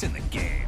It's in the game.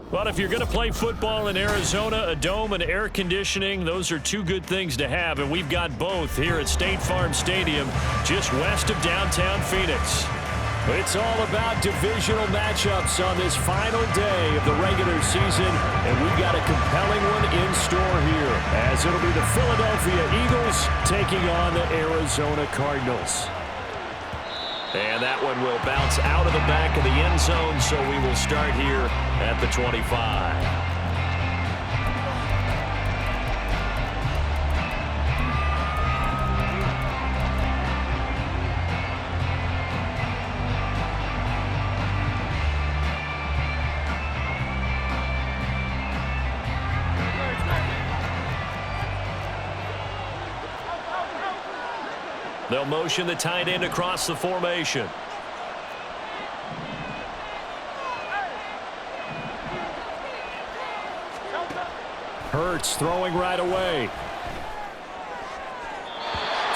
Well, if you're going to play football in Arizona, a dome and air conditioning, those are two good things to have, and we've got both here at State Farm Stadium, just west of downtown Phoenix. It's all about divisional matchups on this final day of the regular season, and we've got a compelling one in store here, as it'll be the Philadelphia Eagles taking on the Arizona Cardinals. And that one will bounce out of the back of the end zone, so we will start here at the 25. They'll motion the tight end across the formation. Hurts throwing right away.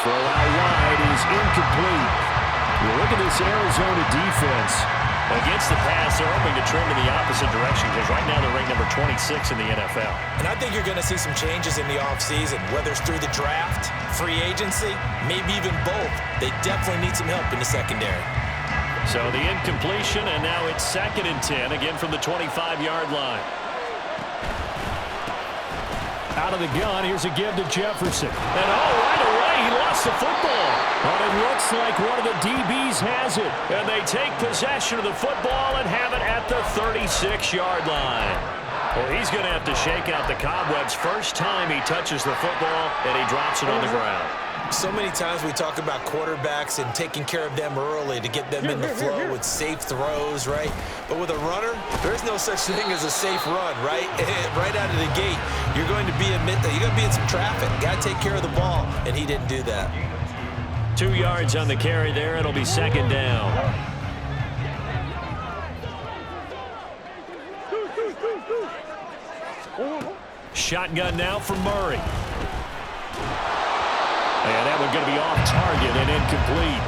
Throw out wide is incomplete. You look at this Arizona defense. Against the pass, they're hoping to trend in the opposite direction because right now they're ranked number 26 in the NFL. And I think you're going to see some changes in the offseason, whether it's through the draft, free agency, maybe even both. They definitely need some help in the secondary. So the incompletion, and now it's 2nd and 10, again from the 25-yard line. Out of the gun, here's a give to Jefferson. And right away, he lost the football. But it looks like one of the DBs has it. And they take possession of the football and have it at the 36-yard line. Well, he's going to have to shake out the cobwebs first time he touches the football, and he drops it on the ground. So many times we talk about quarterbacks and taking care of them early to get them in the flow with safe throws, right? But with a runner, there's no such thing as a safe run, right? Right out of the gate, you're going to be in some traffic. Got to take care of the ball, and he didn't do that. 2 yards on the carry there. It'll be second down. Shotgun now for Murray. And that one going to be off target and incomplete.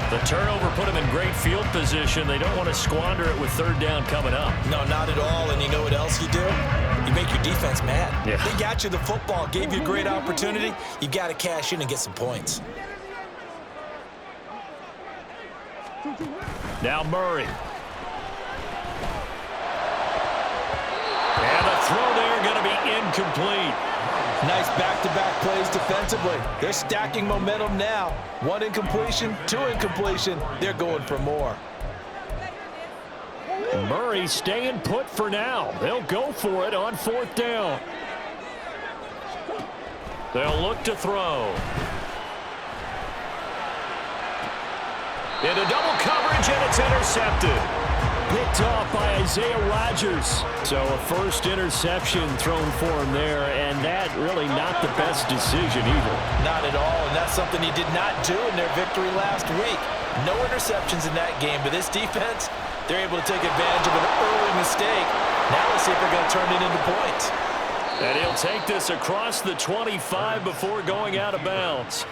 The turnover put him in great field position. They don't want to squander it with third down coming up. No, not at all. And you know what else you do? You make your defense mad. Yeah. They got you the football, gave you a great opportunity. You got to cash in and get some points. Now Murray. And the throw there going to be incomplete. Nice back-to-back plays defensively. They're stacking momentum now. 1 incompletion, 2 incompletion. They're going for more. Murray staying put for now. They'll go for it on 4th down. They'll look to throw. Into double coverage, and it's intercepted. Picked off by Isaiah Rodgers. So a first interception thrown for him there, and that really not the best decision either. Not at all, and that's something he did not do in their victory last week. No interceptions in that game, but this defense, they're able to take advantage of an early mistake. Now let's see if they're going to turn it into points. And he'll take this across the 25 before going out of bounds.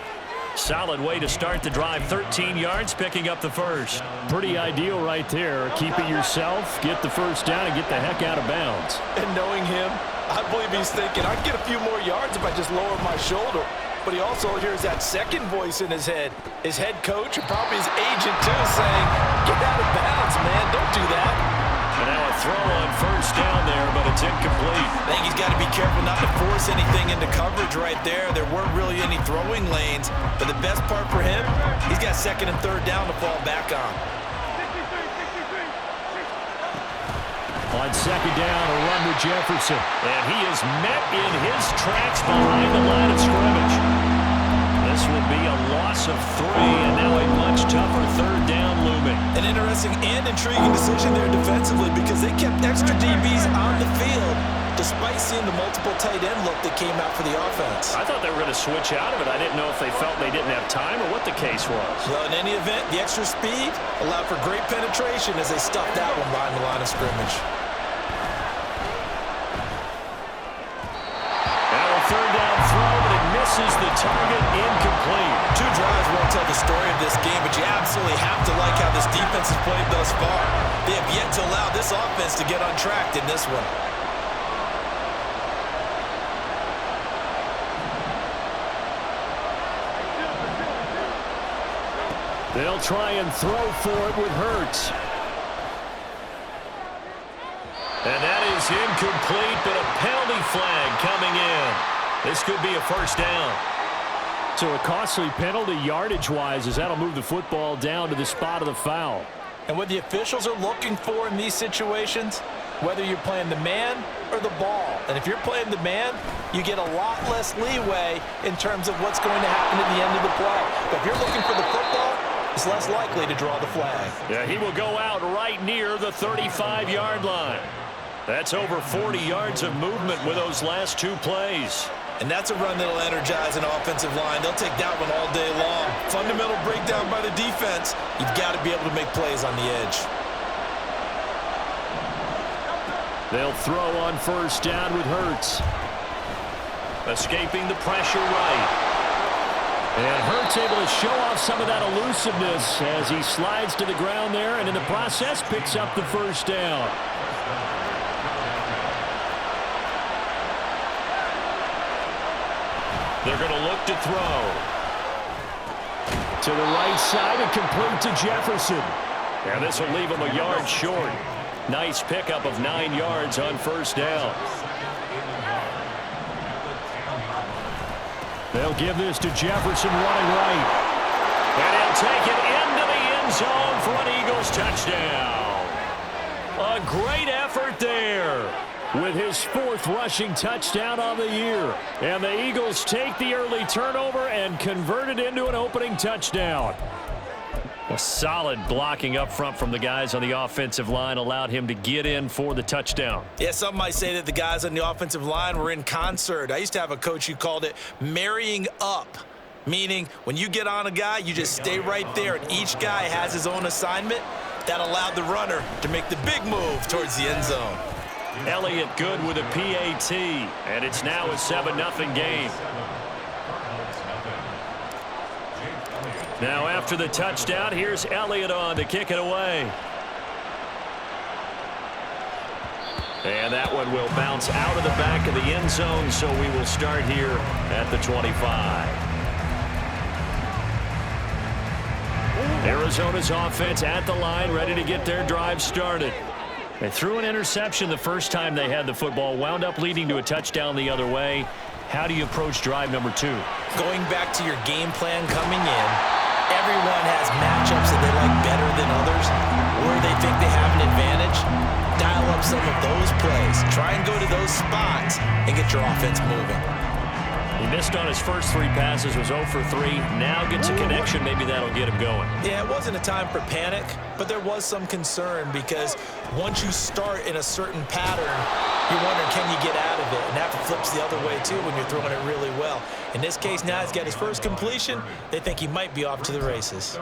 Solid way to start the drive. 13 yards, picking up the first. Pretty ideal right there. Keep it yourself, get the first down, and get the heck out of bounds. And knowing him, I believe he's thinking, I can get a few more yards if I just lower my shoulder. But he also hears that second voice in his head. His head coach and probably his agent, too, saying, get out of bounds, man. Don't do that. And now a throw on first down there, but it's incomplete. I think he's got to be careful not to force anything into coverage right there. There weren't really any throwing lanes. But the best part for him, he's got 2nd and 3rd down to fall back on. On 2nd down, a run with Jefferson. And he is met in his tracks behind the line of scrimmage. This will be a loss of 3, and now a much tougher 3rd down looming. An interesting and intriguing decision there defensively because they kept extra DBs on the field despite seeing the multiple tight end look that came out for the offense. I thought they were going to switch out of it. I didn't know if they felt they didn't have time or what the case was. Well, in any event, the extra speed allowed for great penetration as they stuffed that one behind the line of scrimmage. Now a 3rd down throw, but it misses the target, incomplete. 2 drives won't tell the story of this game, but you absolutely have to like how this defense has played thus far. They have yet to allow this offense to get untracked in this one. They'll try and throw for it with Hurts. And that is incomplete, but a penalty flag coming in. This could be a first down. So a costly penalty yardage-wise as that'll move the football down to the spot of the foul. And what the officials are looking for in these situations, whether you're playing the man or the ball. And if you're playing the man, you get a lot less leeway in terms of what's going to happen at the end of the play. But if you're looking for the football, it's less likely to draw the flag. Yeah, he will go out right near the 35-yard line. That's over 40 yards of movement with those last 2 plays. And that's a run that'll energize an offensive line. They'll take that one all day long. Fundamental breakdown by the defense. You've got to be able to make plays on the edge. They'll throw on first down with Hurts. Escaping the pressure right. And Hurts able to show off some of that elusiveness as he slides to the ground there, and in the process picks up the first down. They're going to look to throw. To the right side and complete to Jefferson. And this will leave him a yard short. Nice pickup of 9 yards on first down. They'll give this to Jefferson running right. And he'll take it into the end zone for an Eagles touchdown. A great effort there. with his 4th rushing touchdown on the year. And the Eagles take the early turnover and convert it into an opening touchdown. A solid blocking up front from the guys on the offensive line allowed him to get in for the touchdown. Yeah, some might say that the guys on the offensive line were in concert. I used to have a coach who called it marrying up, meaning when you get on a guy, you just stay right there, and each guy has his own assignment. That allowed the runner to make the big move towards the end zone. Elliott good with a PAT, and it's now a 7-0 game. Now after the touchdown, here's Elliott on to kick it away. And that one will bounce out of the back of the end zone, so we will start here at the 25. Arizona's offense at the line, ready to get their drive started. They threw an interception the first time they had the football, wound up leading to a touchdown the other way. How do you approach drive number 2? Going back to your game plan coming in, everyone has matchups that they like better than others, where they think they have an advantage. Dial up some of those plays. Try and go to those spots and get your offense moving. He missed on his first 3 passes, was 0 for 3. Now gets a connection. Maybe that'll get him going. Yeah, it wasn't a time for panic, but there was some concern because once you start in a certain pattern, you're wondering, can you get out of it? And that flips the other way, too, when you're throwing it really well. In this case, now he's got his first completion. They think he might be off to the races.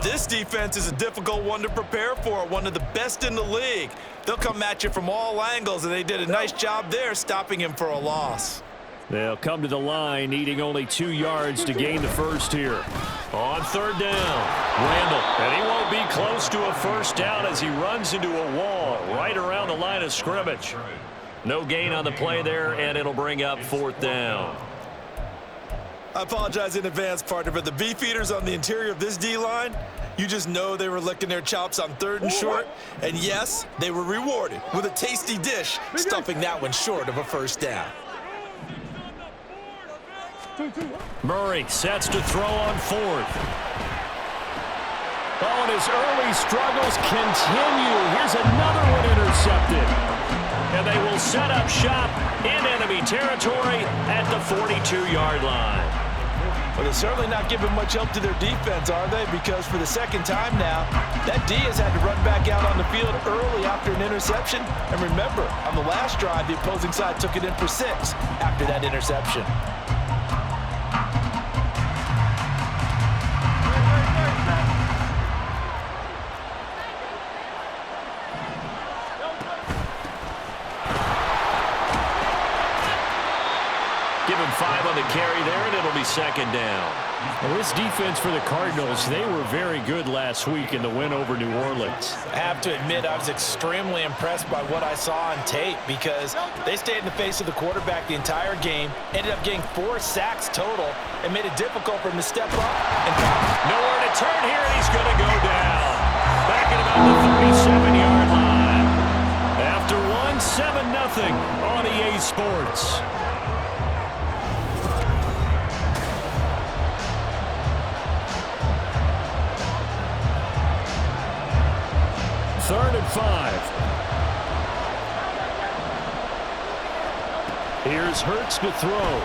This defense is a difficult one to prepare for, one of the best in the league. They'll come at you from all angles, and they did a nice job there stopping him for a loss. They'll come to the line, needing only 2 yards to gain the first here. On 3rd down, Randall. And he won't be close to a first down as he runs into a wall right around the line of scrimmage. No gain on the play there, and it'll bring up 4th down. I apologize in advance, partner, but the beefeaters on the interior of this D-line, you just know they were licking their chops on 3rd and short. And yes, they were rewarded with a tasty dish, stuffing that one short of a first down. Murray sets to throw on 4th. Oh, and his early struggles continue. Here's another one intercepted. And they will set up shop in enemy territory at the 42-yard line. Well, they're certainly not giving much help to their defense, are they? Because for the second time now, that D has had to run back out on the field early after an interception. And remember, on the last drive, the opposing side took it in for 6 after that interception. Give him 5 on the carry there, and it'll be 2nd down. Well, this defense for the Cardinals, they were very good last week in the win over New Orleans. I have to admit, I was extremely impressed by what I saw on tape because they stayed in the face of the quarterback the entire game, ended up getting 4 sacks total, and made it difficult for him to step up. And nowhere to turn here, and he's going to go down. Back at about the 37-yard line. After one, 7-0 on EA Sports. Third and 5. Here's Hurts to throw.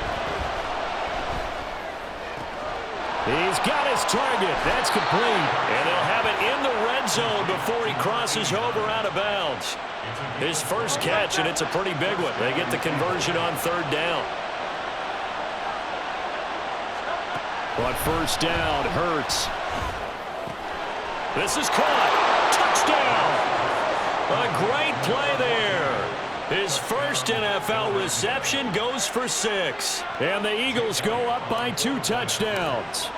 He's got his target. That's complete. And they'll have it in the red zone before he crosses over out of bounds. His first catch, and it's a pretty big one. They get the conversion on 3rd down. On 1st down, Hurts. This is caught. Touchdown! A great play there. His first NFL reception goes for 6. And the Eagles go up by 2 touchdowns.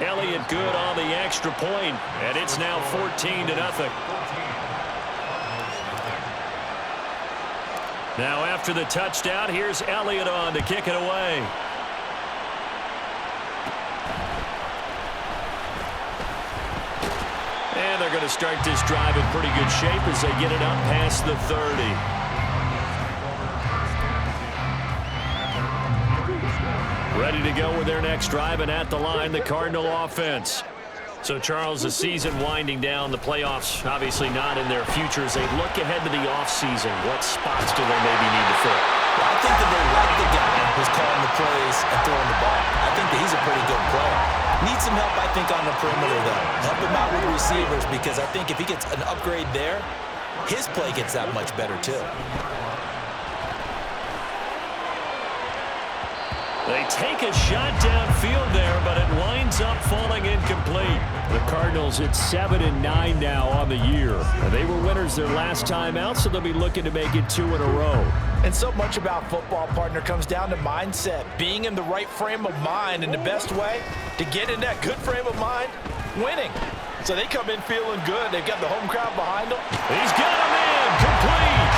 Elliott good on the extra point, and it's now 14-0. Now after the touchdown, here's Elliott on to kick it away. And they're going to start this drive in pretty good shape as they get it up past the 30. Ready to go with their next drive, and at the line, the Cardinal offense. So, Charles, the season winding down, the playoffs obviously not in their future. As they look ahead to the offseason, what spots do they maybe need to fill? Well, I think that they like the guy who's calling the plays and throwing the ball. I think that he's a pretty good player. Needs some help, I think, on the perimeter, though. Help him out with receivers, because I think if he gets an upgrade there, his play gets that much better, too. They take a shot downfield there, but it winds up falling incomplete. The Cardinals at 7-9 now on the year. They were winners their last time out, so they'll be looking to make it 2 in a row. And so much about football, partner, comes down to mindset. Being in the right frame of mind, and the best way to get in that good frame of mind, winning. So they come in feeling good. They've got the home crowd behind them. He's got a man, complete.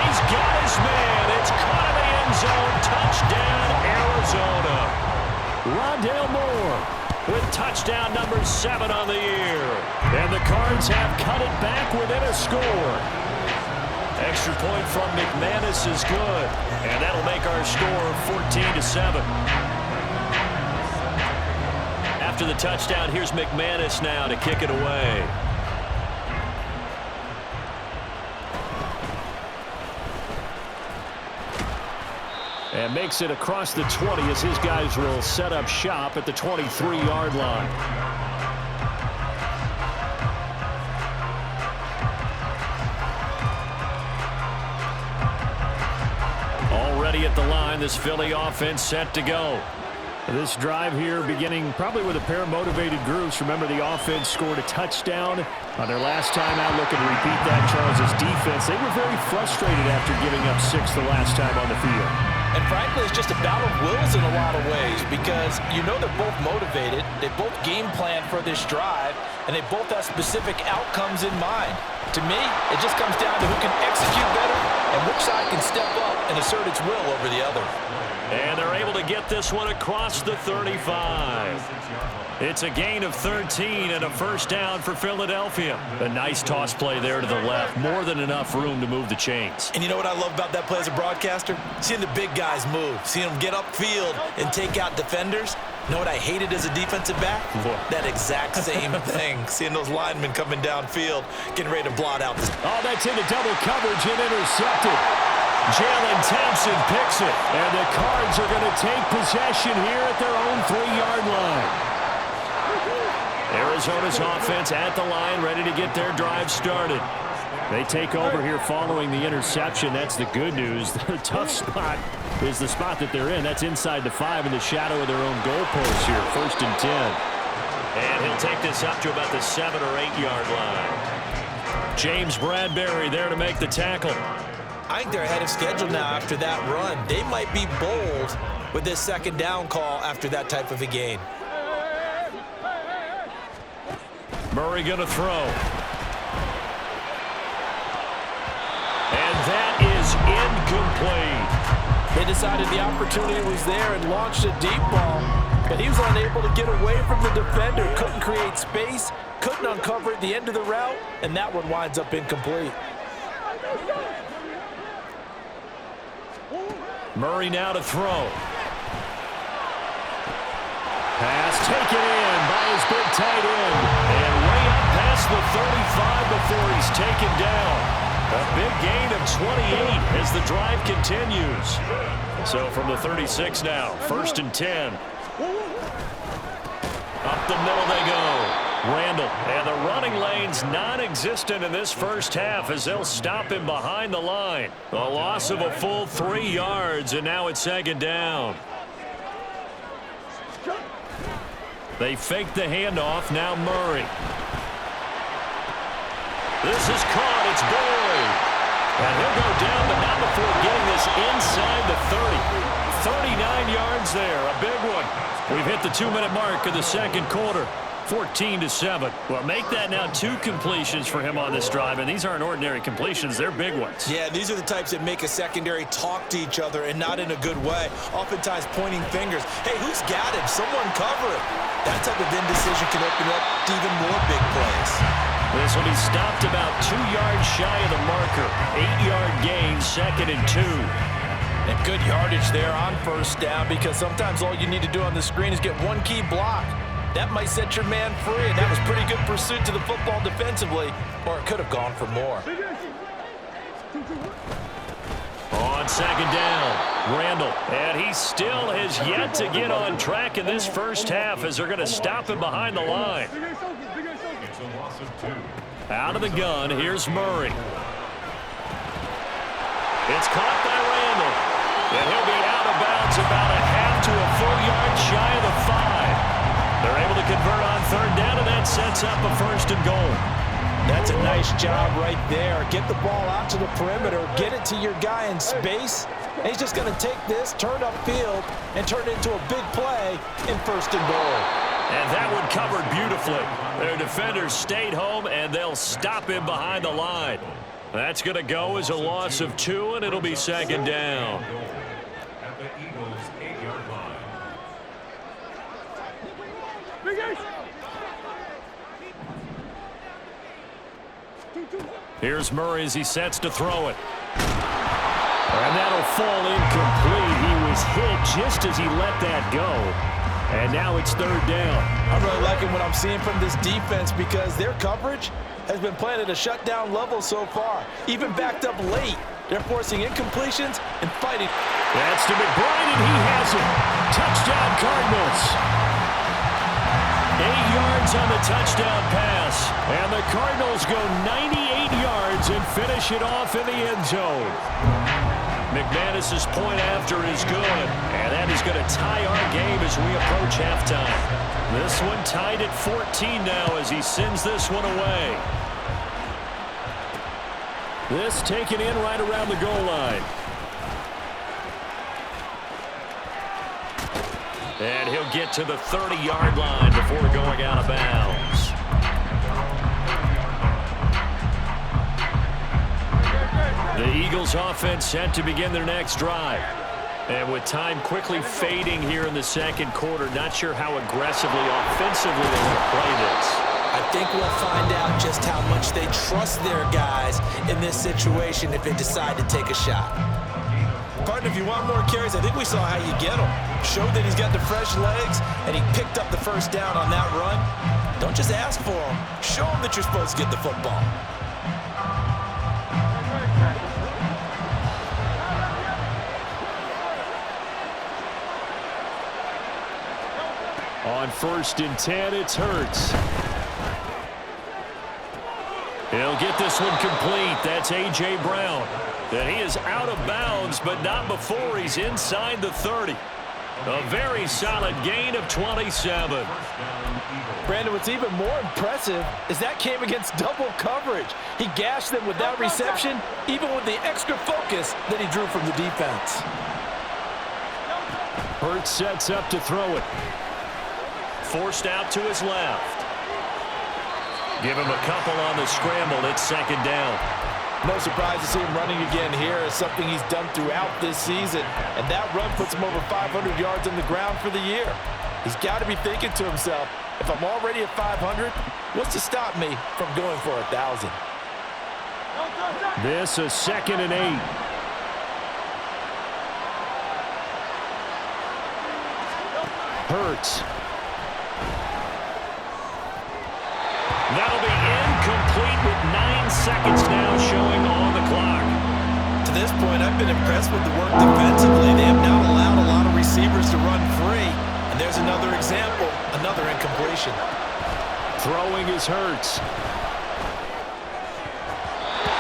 He's got his man. It's caught in the end zone. Touchdown, Arizona. Rondale Moore with touchdown number 7 on the year. And the Cards have cut it back within a score. Extra point from McManus is good. And that'll make our score 14-7. After the touchdown, here's McManus now to kick it away. And makes it across the 20 as his guys will set up shop at the 23-yard line. Already at the line, this Philly offense set to go. This drive here beginning probably with a pair of motivated groups. Remember, the offense scored a touchdown on their last time out. Looking to repeat that. Charles' defense, they were very frustrated after giving up 6 the last time on the field. And frankly, it's just a battle of wills in a lot of ways, because you know they're both motivated, they both game plan for this drive, and they both have specific outcomes in mind. To me, it just comes down to who can execute better and which side can step up and assert its will over the other. And they're able to get this one across the 35. It's a gain of 13 and a first down for Philadelphia. A nice toss play there to the left. More than enough room to move the chains. And you know what I love about that play as a broadcaster? Seeing the big guys move. Seeing them get upfield and take out defenders. You know what I hated as a defensive back? What? That exact same thing. Seeing those linemen coming downfield, getting ready to blot out this. Oh, that's into double coverage and intercepted. Jalen Thompson picks it, and the Cards are going to take possession here at their own 3-yard line. Arizona's offense at the line, ready to get their drive started. They take over here following the interception. That's the good news. The tough spot is the spot that they're in. That's inside the 5 in the shadow of their own goalpost here. 1st and 10. And he'll take this up to about the 7 or 8-yard line. James Bradbury there to make the tackle. I think they're ahead of schedule now after that run. They might be bold with this 2nd down call after that type of a gain. Murray going to throw. And that is incomplete. They decided the opportunity was there and launched a deep ball, but he was unable to get away from the defender. Couldn't create space, couldn't uncover at the end of the route, and that one winds up incomplete. Murray now to throw. Pass taken in by his big tight end. And way up past the 35 before he's taken down. A big gain of 28 as the drive continues. So from the 36 now, 1st and 10. Up the middle they go. Randall, and the running lane's non-existent in this first half as they'll stop him behind the line. A loss of a full 3 yards, and now it's 2nd down. They fake the handoff, now Murray. This is caught, it's Boyd. And he'll go down, but not before getting this inside the 30. 39 yards there, a big one. We've hit the 2-minute mark of the 2nd quarter. 14-7. Well, make that now 2 completions for him on this drive, and these aren't ordinary completions. They're big ones. Yeah, these are the types that make a secondary talk to each other, and not in a good way. Oftentimes pointing fingers. Hey, who's got him? Someone cover it. That type of indecision can open up to even more big plays. This will be stopped about 2 yards shy of the marker. 8-yard gain, 2nd and 2. And good yardage there on 1st down, because sometimes all you need to do on the screen is get one key block. That might set your man free, and that was pretty good pursuit to the football defensively, or it could have gone for more. On second down, Randall. And he still has yet to get on track in this first half as they're going to stop him behind the line. Out of the gun, here's Murray. It's caught by Randall. And he'll be out of bounds about a half to a full yard shy of the 5. They're able to convert on third down, and that sets up a first and goal. That's a nice job right there. Get the ball out to the perimeter, get it to your guy in space, and he's just going to take this, turn upfield, and turn it into a big play in first and goal. And that one covered beautifully. Their defenders stayed home, and they'll stop him behind the line. That's going to go as a loss of 2, and it'll be second down. At the Eagles' 8-yard line. Here's Murray as he sets to throw it. And that'll fall incomplete. He was hit just as he let that go. And now it's third down. I'm really liking what I'm seeing from this defense because their coverage has been playing at a shutdown level so far. Even backed up late, they're forcing incompletions and fighting. That's to McBride, and he has it. Touchdown, Cardinals. 8 yards on the touchdown pass. And the Cardinals go 98 yards and finish it off in the end zone. McManus's point after is good, and that is going to tie our game as we approach halftime. This one tied at 14 now as he sends this one away. This taken in right around the goal line. And he'll get to the 30-yard line before going out of bounds. The Eagles offense set to begin their next drive. And with time quickly fading here in the second quarter, not sure how aggressively, offensively they want to play this. I think we'll find out just how much they trust their guys in this situation if they decide to take a shot. Partner, if you want more carries, I think we saw how you get them. Showed that he's got the fresh legs, and he picked up the first down on that run. Don't just ask for them. Show them that you're supposed to get the football. On 1st and 10, it's Hurts. He'll get this one complete. That's A.J. Brown. And he is out of bounds, but not before he's inside the 30. A very solid gain of 27. Brandon, what's even more impressive is that came against double coverage. He gashed them with that reception, even with the extra focus that he drew from the defense. Hurts sets up to throw it. Forced out to his left. Give him a couple on the scramble. It's second down. No surprise to see him running again here. It's something he's done throughout this season. And that run puts him over 500 yards on the ground for the year. He's got to be thinking to himself, if I'm already at 500, what's to stop me from going for 1,000? This is 2nd and 8. Hurts. That'll be incomplete with 9 seconds now showing on the clock. To this point, I've been impressed with the work defensively. They have not allowed a lot of receivers to run free. And there's another example, another incompletion. Throwing is Hurts.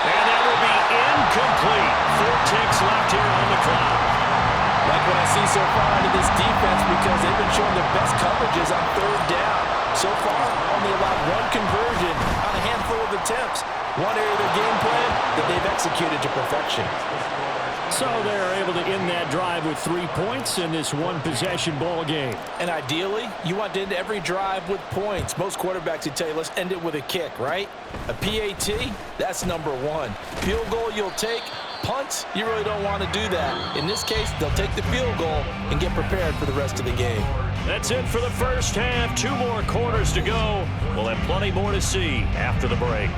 And that will be incomplete. 4 ticks left here on the clock. Like what I see so far out of this defense because they've been showing their best coverages on third down. So far, only allowed 1 conversion on a handful of attempts. One area of their game plan that they've executed to perfection. So they're able to end that drive with 3 points in this one-possession ball game. And ideally, you want to end every drive with points. Most quarterbacks would tell you, let's end it with a kick, right? A PAT, that's number 1. Field goal you'll take. Punts, you really don't want to do that. In this case, they'll take the field goal and get prepared for the rest of the game. That's it for the first half. 2 more quarters to go. We'll have plenty more to see after the break.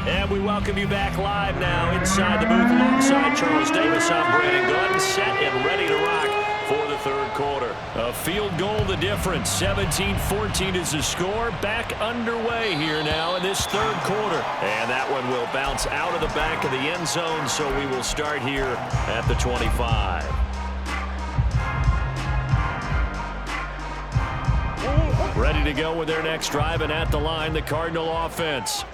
And And we welcome you back live now inside the booth alongside Charles Davis. I'm Brandon Gunn, set and ready to rock for the third quarter. A field goal the difference. 17-14 is the score. Back underway here now in this third quarter. And that one will bounce out of the back of the end zone, so we will start here at the 25. Ready to go with their next drive, and at the line, the Cardinal offense.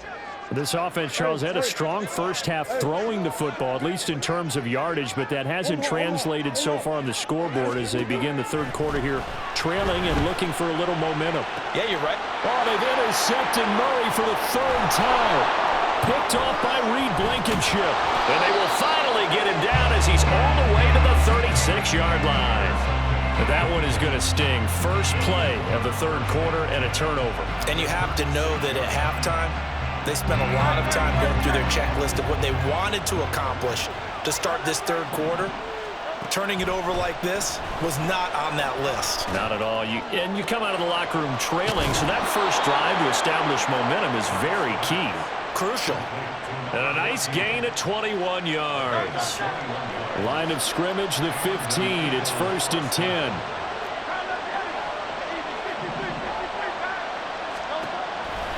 This offense, Charles, had a strong first half throwing the football, at least in terms of yardage, but that hasn't translated so far on the scoreboard as they begin the third quarter here, trailing and looking for a little momentum. Yeah, you're right. Oh, they've intercepted Murray for the third time. Picked off by Reed Blankenship. And they will finally get him down as he's all the way to the 36-yard line. But that one is going to sting. First play of the third quarter and a turnover. And you have to know that at halftime, they spent a lot of time going through their checklist of what they wanted to accomplish to start this third quarter. Turning it over like this was not on that list. Not at all. And you come out of the locker room trailing, so that first drive to establish momentum is very key. Crucial. And a nice gain at 21 yards. Line of scrimmage, the 15. It's 1st and 10.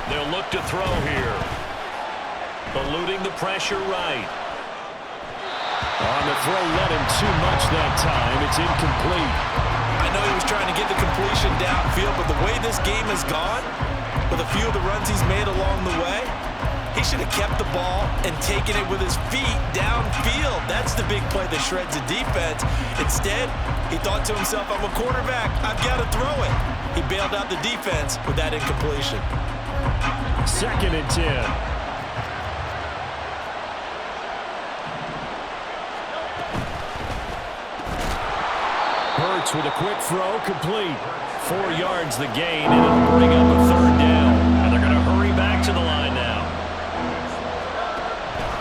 They'll look to throw here. Eluding the pressure right. On the throw, let him too much that time. It's incomplete. I know he was trying to get the completion downfield, but the way this game has gone, with a few of the runs he's made along the way, he should have kept the ball and taken it with his feet downfield. That's the big play that shreds the defense. Instead, he thought to himself, I'm a quarterback, I've got to throw it. He bailed out the defense with that incompletion. 2nd and 10. Hurts with a quick throw, complete. 4 yards the gain, and it'll bring up a third down. And they're going to hurry back to the line now.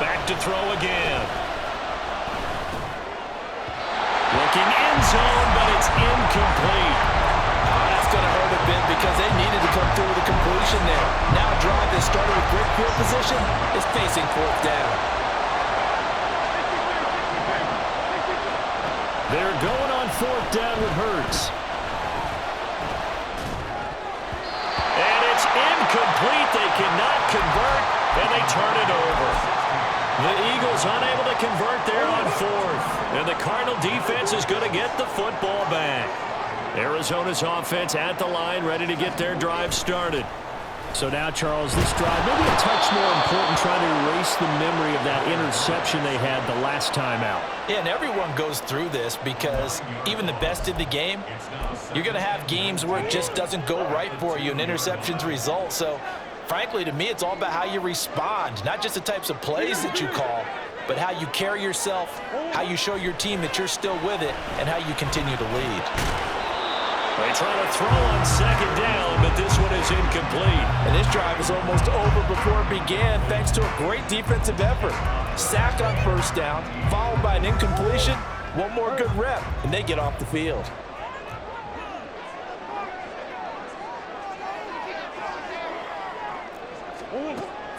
Back to throw again. Looking end zone, but it's incomplete. That's going to hurt a bit because they needed to come through with a completion there. Now a drive that started with great field position is facing 4th down. They're going on 4th down with Hurts. And it's incomplete. They cannot convert, and they turn it over. The Eagles unable to convert there on 4th. And the Cardinal defense is going to get the football back. Arizona's offense at the line, ready to get their drive started. So now, Charles, this drive, maybe a touch more important, trying to erase the memory of that interception they had the last time out. Yeah, and everyone goes through this because even the best in the game, you're going to have games where it just doesn't go right for you and interceptions result. So, frankly, to me, it's all about how you respond, not just the types of plays that you call, but how you carry yourself, how you show your team that you're still with it, and how you continue to lead. They try to throw on 2nd down, but this one is incomplete. And this drive is almost over before it began thanks to a great defensive effort. Sack on 1st down, followed by an incompletion. One more good rep, and they get off the field.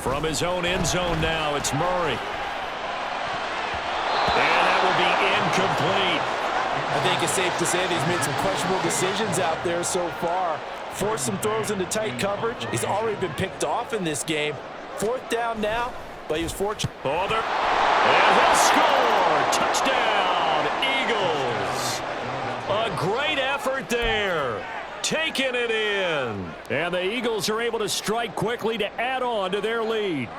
From his own end zone now, it's Murray. And that will be incomplete. I think it's safe to say that he's made some questionable decisions out there so far. Forced some throws into tight coverage. He's already been picked off in this game. 4th down now, but he was fortunate. And he'll score! Touchdown, Eagles! A great effort there. Taking it in. And the Eagles are able to strike quickly to add on to their lead.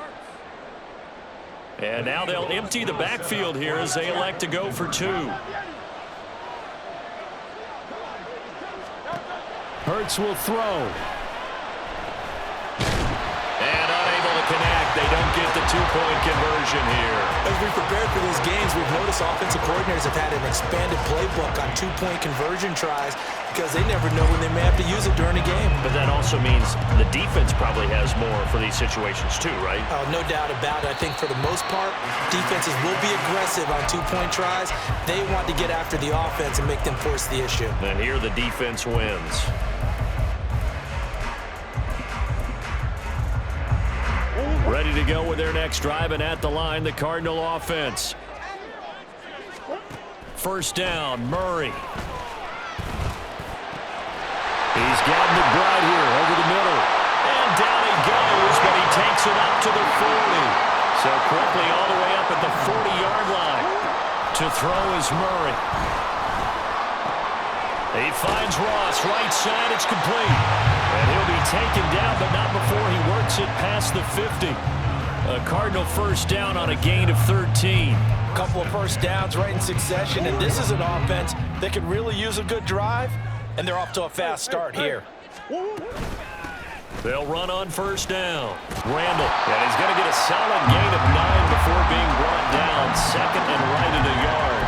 And now they'll empty the backfield here as they elect to go for 2. Hurts will throw. And unable to connect. They don't get the 2-point conversion here. As we prepare for these games, we've noticed offensive coordinators have had an expanded playbook on 2-point conversion tries because they never know when they may have to use it during a game. But that also means the defense probably has more for these situations too, right? Oh, no doubt about it. I think for the most part, defenses will be aggressive on 2-point tries. They want to get after the offense and make them force the issue. And here the defense wins. Ready ready to go with their next drive, and at the line, the Cardinal offense. First down, Murray. He's got McBride here over the middle. And down he goes, but he takes it up to the 40. So quickly all the way up at the 40-yard line. To throw is Murray. He finds Ross, right side, it's complete. And he'll be taken down, but not before he works it past the 50. A Cardinal first down on a gain of 13. A couple of first downs right in succession, and this is an offense that could really use a good drive, and they're off to a fast start here. They'll run on first down. Randall, and he's going to get a solid gain of 9 before being brought down. Second and right at a yard.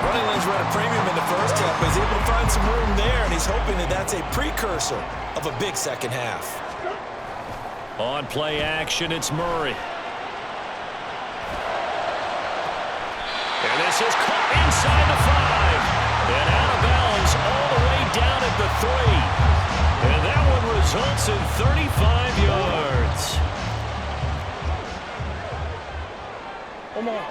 Running lanes run a premium in the first half, but he's able to find some room there, and he's hoping that that's a precursor of a big second half. On play action, it's Murray. And this is caught inside the 5. And out of bounds all the way down at the 3. And that one results in 35 yards. Come on.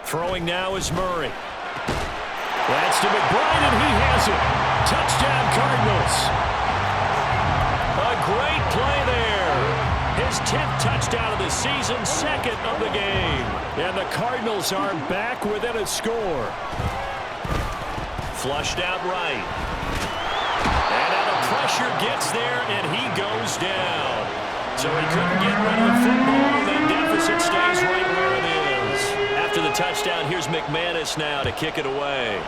Throwing now is Murray. That's to McBride, and he has it. Touchdown, Cardinals. A great play there. His 10th touchdown of the season, second of the game. And the Cardinals are back within a score. Flushed out right. And now the pressure gets there, and he goes down. So he couldn't get rid of the football. The deficit stays right where it is. After the touchdown, here's McManus now to kick it away.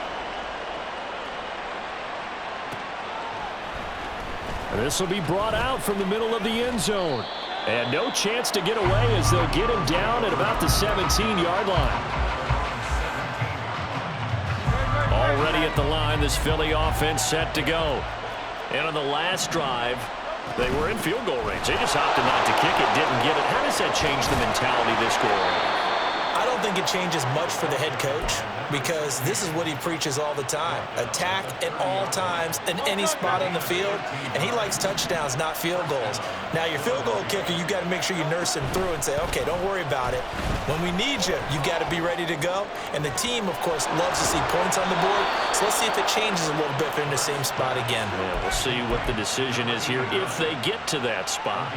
This will be brought out from the middle of the end zone. And no chance to get away as they'll get him down at about the 17-yard line. Already at the line, this Philly offense set to go. And on the last drive, they were in field goal range. They just opted not to kick it, didn't get it. How does that change the mentality this go around? I don't think it changes much for the head coach because this is what he preaches all the time. Attack at all times in any spot on the field, and he likes touchdowns, not field goals. Now, your field goal kicker, you got to make sure you nurse him through and say, okay, don't worry about it. When we need you, you got to be ready to go. And the team, of course, loves to see points on the board. So let's see if it changes a little bit if they're in the same spot again. Yeah, we'll see what the decision is here if they get to that spot.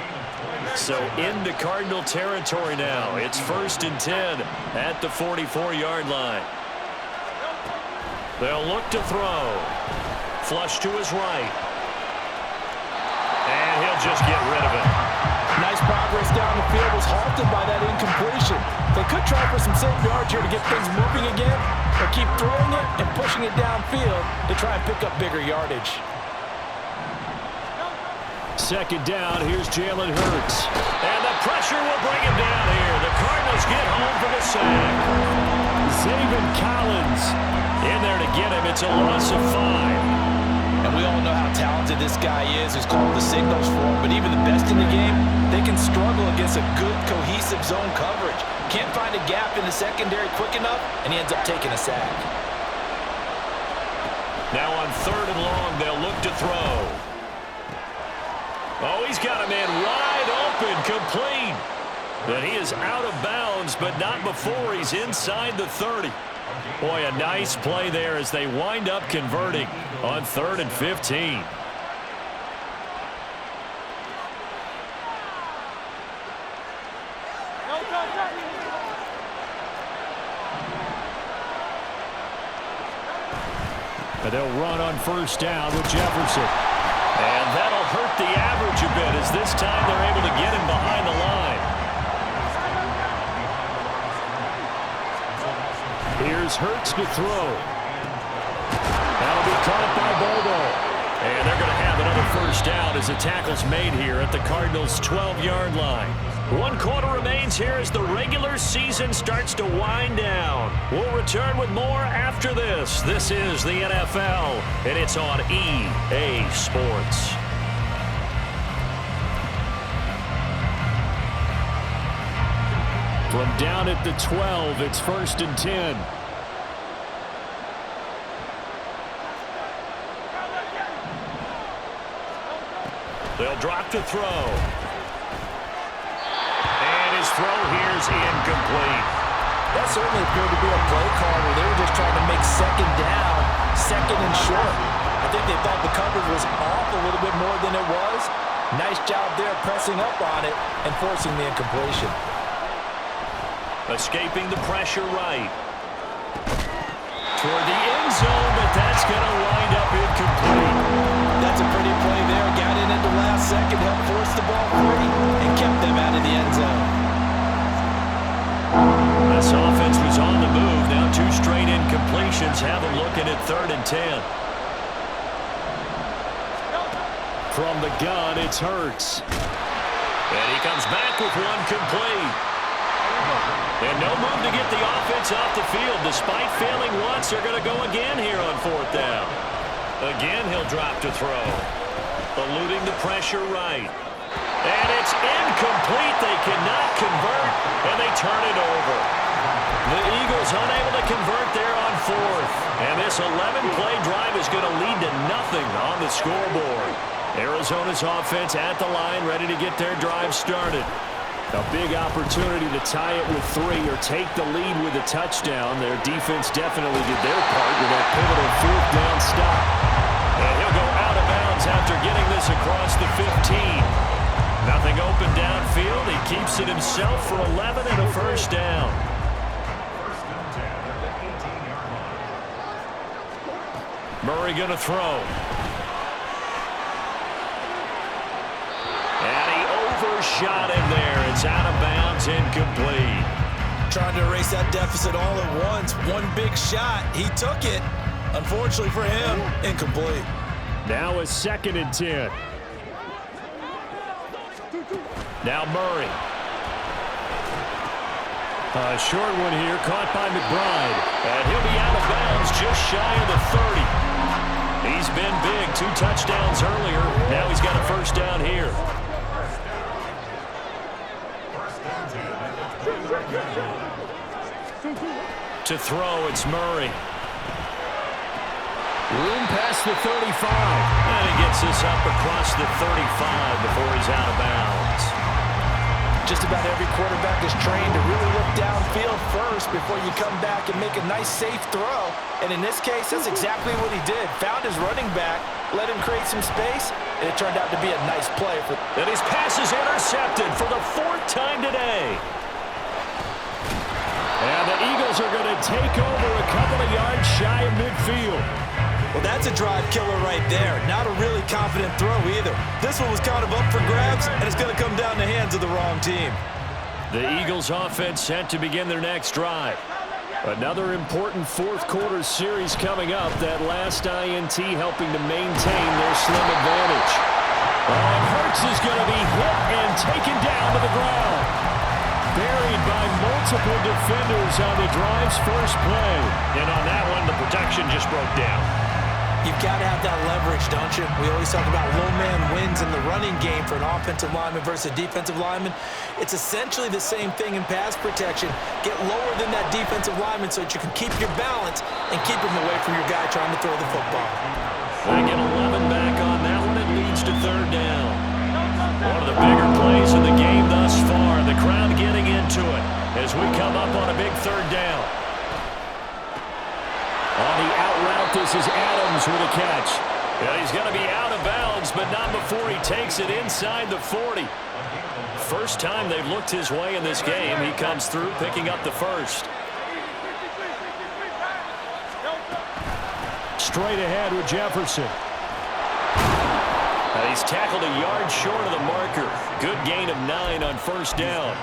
So into Cardinal territory now. It's 1st and 10 at the 44-yard line. They'll look to throw. Flush to his right. And he'll just get rid of it. Nice progress down the field, was halted by that incompletion. They could try for some safe yards here to get things moving again, or keep throwing it and pushing it downfield to try and pick up bigger yardage. Second down, here's Jalen Hurts. And the pressure will bring him down here. The Cardinals get home for the sack. Zaven Collins in there to get him. It's a loss of 5. And we all know how talented this guy is, who's called the signals for him. But even the best in the game, they can struggle against a good, cohesive zone coverage. Can't find a gap in the secondary quick enough, and he ends up taking a sack. Now on 3rd and long, they'll look to throw. Oh, he's got a man wide open, complete. And he is out of bounds, but not before he's inside the 30. Boy, a nice play there as they wind up converting on 3rd and 15. And they'll run on first down with Jefferson. And that'll hurt the average a bit as this time they're able to get him behind the line. Here's Hurts to throw. That'll be caught by Bobo. And they're going to have another first down as the tackle's made here at the Cardinals' 12-yard line. 1 quarter remains here as the regular season starts to wind down. We'll return with more after this. This is the NFL, and it's on EA Sports. From down at the 12, it's 1st and 10. They'll drop to throw. And his throw here is incomplete. That certainly appeared to be a play call where they were just trying to make second down, second and short. I think they thought the coverage was off a little bit more than it was. Nice job there pressing up on it and forcing the incompletion. Escaping the pressure right. Toward the end zone, but that's going to wind up incomplete. That's a pretty play there. Got in at the last second, helped force the ball free, and kept them out of the end zone. This offense was on the move. Now 2 straight incompletions have them looking at 3rd and 10. From the gun, it's Hurts. And he comes back with one complete. And no move to get the offense off the field. Despite failing once, they're going to go again here on 4th down. Again, he'll drop to throw. Eluding the pressure right. And it's incomplete. They cannot convert, and they turn it over. The Eagles unable to convert there on 4th. And this 11-play drive is going to lead to nothing on the scoreboard. Arizona's offense at the line, ready to get their drive started. A big opportunity to tie it with 3 or take the lead with a touchdown. Their defense definitely did their part with that pivotal 4th down stop. And he'll go out of bounds after getting this across the 15. Nothing open downfield. He keeps it himself for 11 and a first down. Murray going to throw. And he overshot him there. It's out of bounds, incomplete. Trying to erase that deficit all at once. One big shot. He took it. Unfortunately for him, incomplete. Now a 2nd and 10. Now Murray. A short one here, caught by McBride. And he'll be out of bounds just shy of the 30. He's been big, 2 touchdowns earlier. Now he's got a first down here. To throw, it's Murray. Room past the 35. And he gets this up across the 35 before he's out of bounds. Just about every quarterback is trained to really look downfield first before you come back and make a nice, safe throw. And in this case, that's exactly what he did. Found his running back, let him create some space, and it turned out to be a nice play. And his pass is intercepted for the 4th time today. And the Eagles are going to take over a couple of yards shy of midfield. Well, that's a drive killer right there. Not a really confident throw either. This one was kind of up for grabs, and it's going to come down the hands of the wrong team. The Eagles offense set to begin their next drive. Another important 4th quarter series coming up. That last INT helping to maintain their slim advantage. And Hurts is going to be hit and taken down to the ground. Buried by multiple defenders on the drive's first play. And on that one, the protection just broke down. You've got to have that leverage, don't you? We always talk about low man wins in the running game for an offensive lineman versus a defensive lineman. It's essentially the same thing in pass protection. Get lower than that defensive lineman so that you can keep your balance and keep him away from your guy trying to throw the football. They get 11 back on that one. It leads to 3rd down. One of the bigger plays in the game thus far. The crowd getting into it as we come up on a big 3rd down. On the out route, this is Adams with a catch. Yeah, he's going to be out of bounds, but not before he takes it inside the 40. First time they've looked his way in this game. He comes through, picking up the first. Straight ahead with Jefferson. He's tackled a yard short of the marker. Good gain of 9 on first down.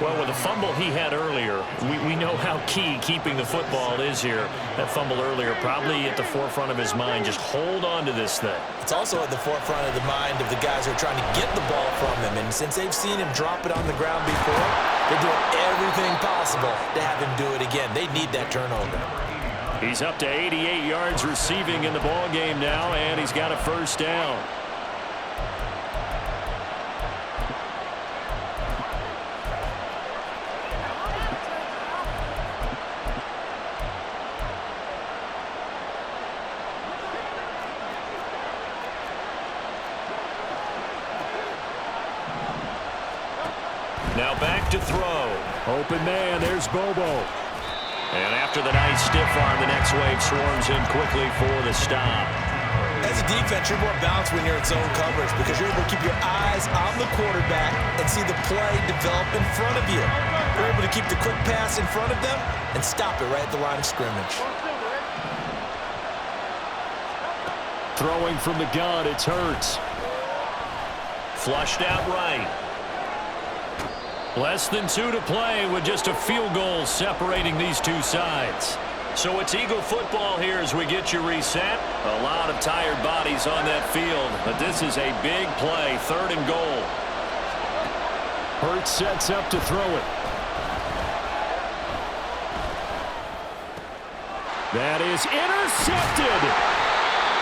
Well, with the fumble he had earlier, we know how key keeping the football is here. That fumble earlier probably at the forefront of his mind. Just hold on to this thing. It's also at the forefront of the mind of the guys who are trying to get the ball from him. And since they've seen him drop it on the ground before, they're doing everything possible to have him do it again. They need that turnover. He's up to 88 yards receiving in the ball game now, and he's got a first down. Now back to throw. Open man, there's Bobo. And after the nice stiff arm, the next wave swarms in quickly for the stop. As a defense, you're more balanced when you're in zone coverage because you're able to keep your eyes on the quarterback and see the play develop in front of you. You're able to keep the quick pass in front of them and stop it right at the line of scrimmage. Throwing from the gun, it's Hurts. Flushed out right. Less than 2 to play with just a field goal separating these two sides. So it's Eagle football here as we get you reset. A lot of tired bodies on that field, but this is a big play, 3rd and goal. Hurts sets up to throw it. That is intercepted.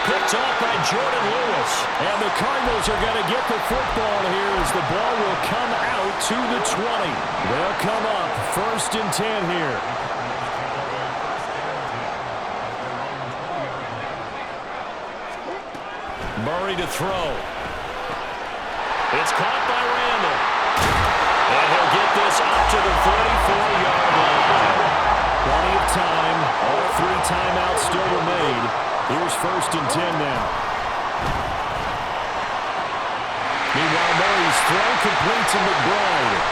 Picked off by Jordan Lewis. And the Cardinals are going to get the football here as the ball will come out to the 20. They'll come up 1st and 10 here. Murray to throw. It's caught by Randall. And he'll get this up to the 44-yard line. Plenty of time. All 3 timeouts still remain. Here's 1st and 10 now. Meanwhile, Murray's throw complete to McBride.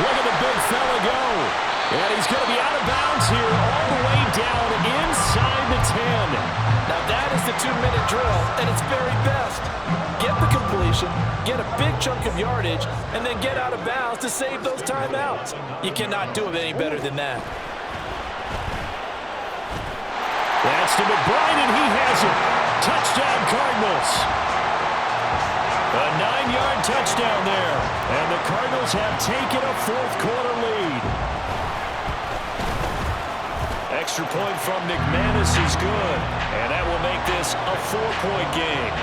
Look at the big fella go. And he's going to be out of bounds here all the way down inside the 10. Now that is the 2-minute drill, and it's very best. Get the completion, get a big chunk of yardage, and then get out of bounds to save those timeouts. You cannot do it any better than that. That's to McBride, and he has it. Touchdown, Cardinals. A 9-yard touchdown there. And the Cardinals have taken a 4th quarter lead. Extra point from McManus is good. And that will make this a 4-point game.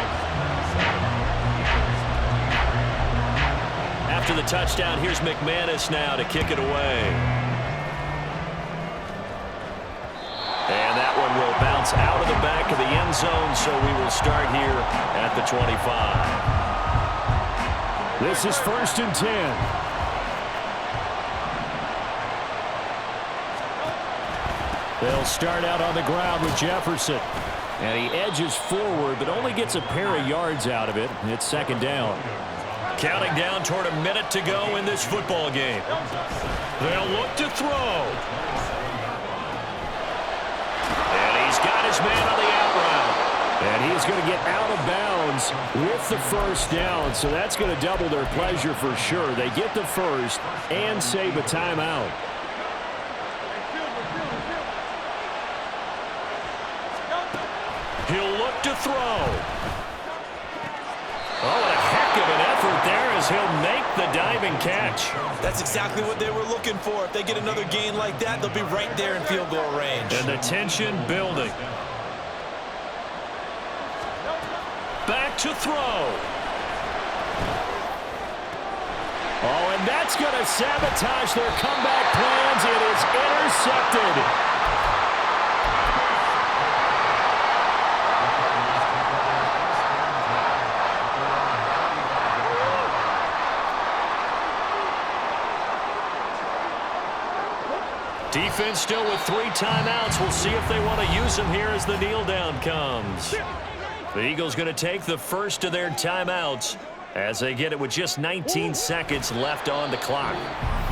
After the touchdown, here's McManus now to kick it away. And that one will bounce out of the back of the end zone, so we will start here at the 25. This is 1st and 10. They'll start out on the ground with Jefferson. And he edges forward, but only gets a pair of yards out of it. It's 2nd down. Counting down toward a minute to go in this football game. They'll look to throw. He's got his man on the out route. And he's going to get out of bounds with the 1st down. So that's going to double their pleasure for sure. They get the 1st and save a timeout. He'll look to throw. Oh, what a heck of an effort there as he'll make the diving catch. That's exactly what they were looking for. If they get another gain like that, they'll be right there in field goal range. And the tension building. Back to throw. Oh, and that's going to sabotage their comeback plans. It is intercepted. Defense still with 3 timeouts. We'll see if they want to use them here as the kneel down comes. The Eagles going to take the 1st of their timeouts as they get it with just 19 seconds left on the clock.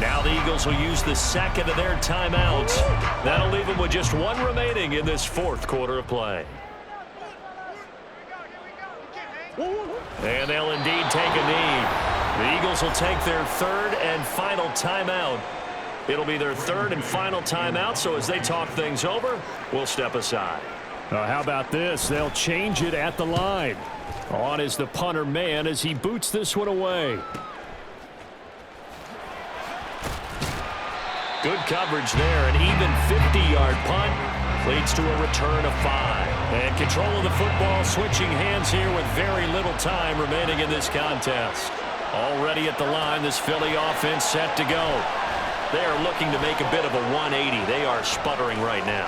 Now the Eagles will use the 2nd of their timeouts. That'll leave them with just 1 remaining in this 4th quarter of play. And they'll indeed take a knee. The Eagles will take their 3rd and final timeout. It'll be their 3rd and final timeout, so as they talk things over, we'll step aside. How about this? They'll change it at the line. On is the punter man as he boots this one away. Good coverage there. An even 50-yard punt leads to a return of 5. And control of the football switching hands here with very little time remaining in this contest. Already at the line, this Philly offense set to go. They are looking to make a bit of a 180. They are sputtering right now.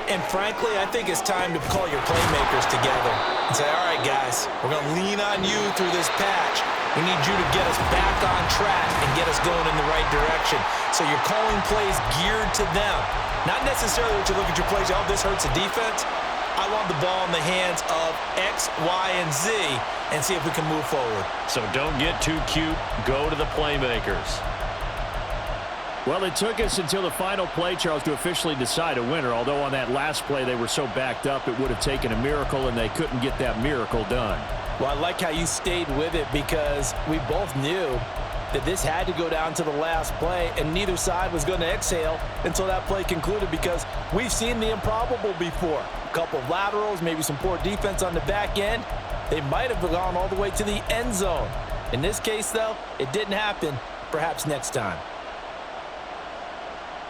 And frankly, I think it's time to call your playmakers together. and say, all right, guys, we're going to lean on you through this patch. We need you to get us back on track and get us going in the right direction. So you're calling plays geared to them. Not necessarily what you look at your plays, oh, this hurts the defense. I want the ball in the hands of X, Y, and Z and see if we can move forward. So don't get too cute. Go to the playmakers. Well, it took us until the final play, Charles, to officially decide a winner. Although on that last play they were so backed up, it would have taken a miracle, and they couldn't get that miracle done. Well, I like how you stayed with it because we both knew that this had to go down to the last play, and neither side was going to exhale until that play concluded because we've seen the improbable before. A couple of laterals, maybe some poor defense on the back end. They might have gone all the way to the end zone. In this case, though, it didn't happen. Perhaps next time.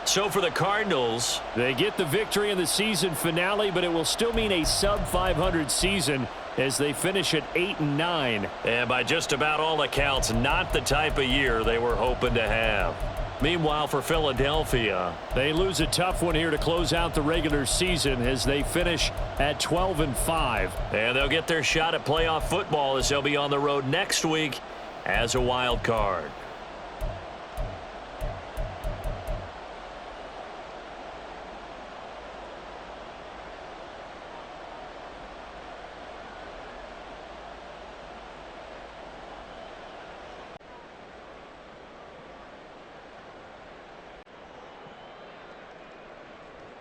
So for the Cardinals, they get the victory in the season finale, but it will still mean a sub-500 season as they finish at 8-9. And by just about all accounts, not the type of year they were hoping to have. Meanwhile, for Philadelphia, they lose a tough one here to close out the regular season as they finish at 12-5. And they'll get their shot at playoff football as they'll be on the road next week as a wild card.